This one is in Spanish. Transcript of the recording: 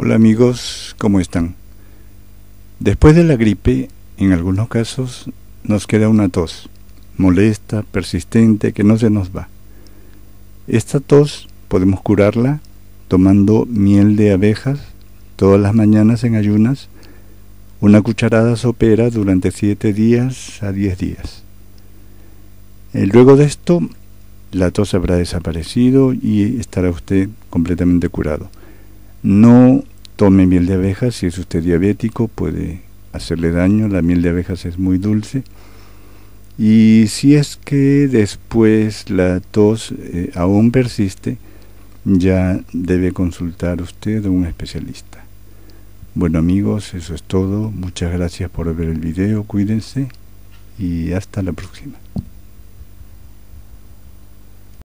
Hola amigos, ¿cómo están? Después de la gripe, en algunos casos, nos queda una tos molesta, persistente, que no se nos va. Esta tos podemos curarla tomando miel de abejas todas las mañanas en ayunas, una cucharada sopera durante 7 días a 10 días. Luego de esto, la tos habrá desaparecido y estará usted completamente curado. No tome miel de abejas si es usted diabético, puede hacerle daño, la miel de abejas es muy dulce. Y si es que después la tos aún persiste, ya debe consultar usted a un especialista. Bueno amigos, eso es todo. Muchas gracias por ver el video, cuídense y hasta la próxima.